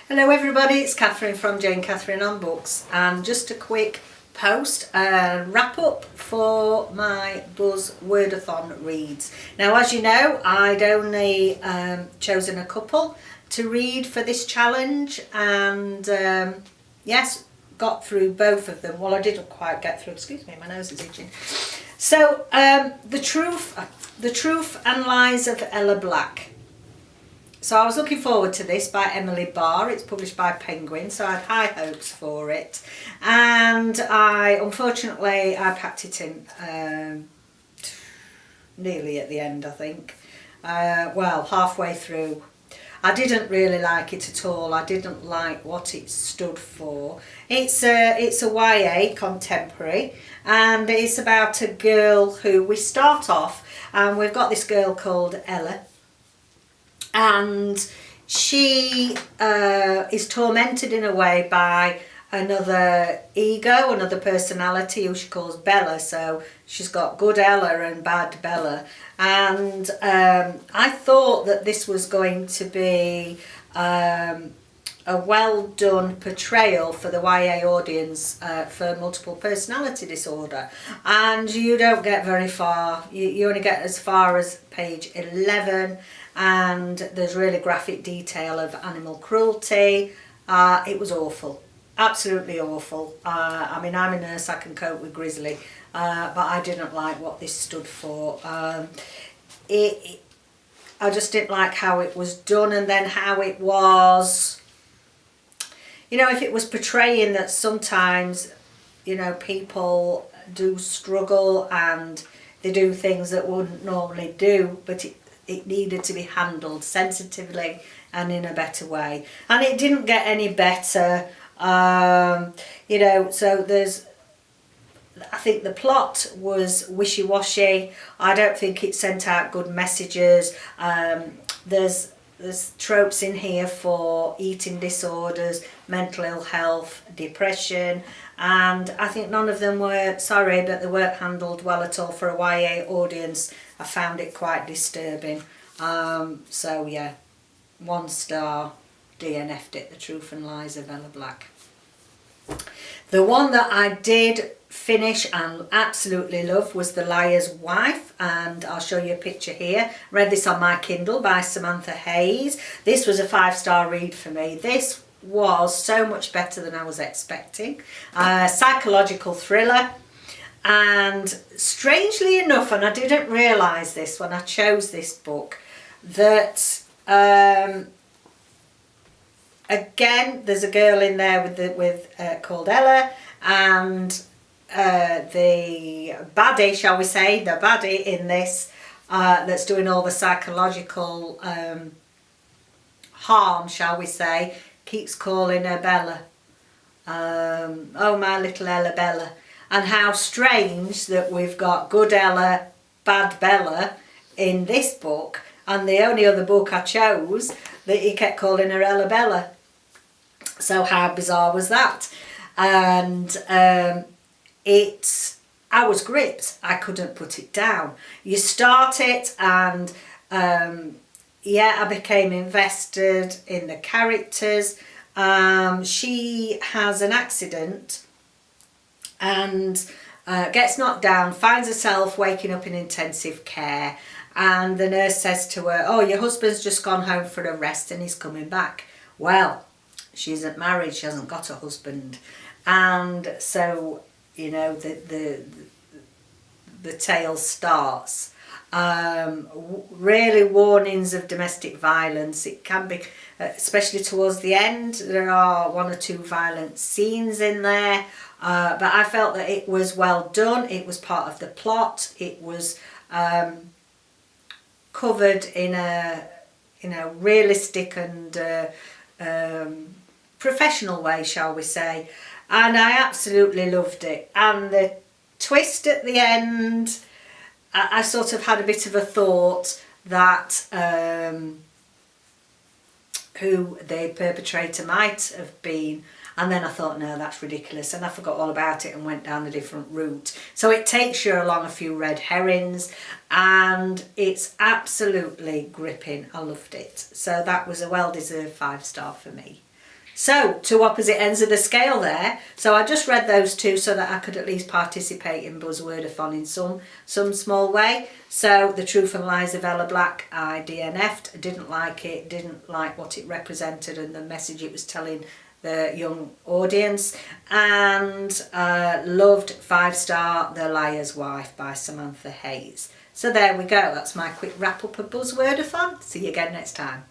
Hello everybody, it's Catherine from Jayne Catherine on Books, and just a quick post wrap up for my Buzzwordathon reads. Now, as you know, I'd only chosen a couple to read for this challenge, and yes, got through both of them. Well, I didn't quite get through, excuse me, my nose is itching. So the Truth and Lies of Ella Black. So I was looking forward to this by Emily Barr. It's published by Penguin, so I had high hopes for it. And unfortunately, I packed it in nearly at the end, I think. Well, halfway through. I didn't really like it at all. I didn't like what it stood for. It's a YA contemporary, and it's about a girl who we start off, and we've got this girl called Ella. And she is tormented in a way by another ego, another personality who she calls Bella. So she's got good Ella and bad Bella. And I thought that this was going to be a well done portrayal for the YA audience for multiple personality disorder. And you don't get very far. You only get as far as page 11. And there's really graphic detail of animal cruelty. It was awful, absolutely awful. I mean, I'm a nurse, I can cope with grizzly, but I didn't like what this stood for. I just didn't like how it was done, and then how it was, you know, if it was portraying that sometimes, you know, people do struggle and they do things that wouldn't normally do, but it needed to be handled sensitively and in a better way. And it didn't get any better, you know, so I think the plot was wishy-washy. I don't think it sent out good messages. There's tropes in here for eating disorders, mental ill health, depression, and I think none of them were, sorry, but they weren't handled well at all for a YA audience. I found it quite disturbing. So yeah, 1 star, DNF'd it, The Truth and Lies of Ella Black. The one that I did finish and absolutely love was The Liar's Wife, and I'll show you a picture here. Read this on my Kindle by Samantha Hayes. This was a 5-star read for me. This was so much better than I was expecting. Psychological thriller, and strangely enough, and I didn't realise this when I chose this book, that again there's a girl in there with called Ella, and the baddie, shall we say, the baddie in this that's doing all the psychological harm, shall we say, keeps calling her Bella. Oh, my little Ella Bella. And how strange that we've got good Ella, bad Bella in this book, and the only other book I chose that he kept calling her Ella Bella. So how bizarre was that? And I was gripped. I couldn't put it down. You start it, and yeah, I became invested in the characters. She has an accident and gets knocked down, finds herself waking up in intensive care, and the nurse says to her, oh, your husband's just gone home for a rest and he's coming back. Well, she isn't married, she hasn't got a husband, and so, you know, the tale starts. Really warnings of domestic violence. It can be, especially towards the end, there are 1 or 2 violent scenes in there, but I felt that it was well done. It was part of the plot. It was covered in a, you know, realistic and professional way, shall we say, and I absolutely loved it. And the twist at the end, I sort of had a bit of a thought that who the perpetrator might have been, and then I thought, no, that's ridiculous, and I forgot all about it and went down a different route. So it takes you along a few red herrings, and it's absolutely gripping. I loved it. So that was a well-deserved 5-star for me. So, two opposite ends of the scale there. So I just read those two so that I could at least participate in Buzzwordathon in some small way. So The Truth and Lies of Ella Black, I DNF'd, didn't like it, didn't like what it represented and the message it was telling the young audience, and loved 5-star The Liar's Wife by Samantha Hayes. So there we go, that's my quick wrap up of Buzzwordathon. See you again next time.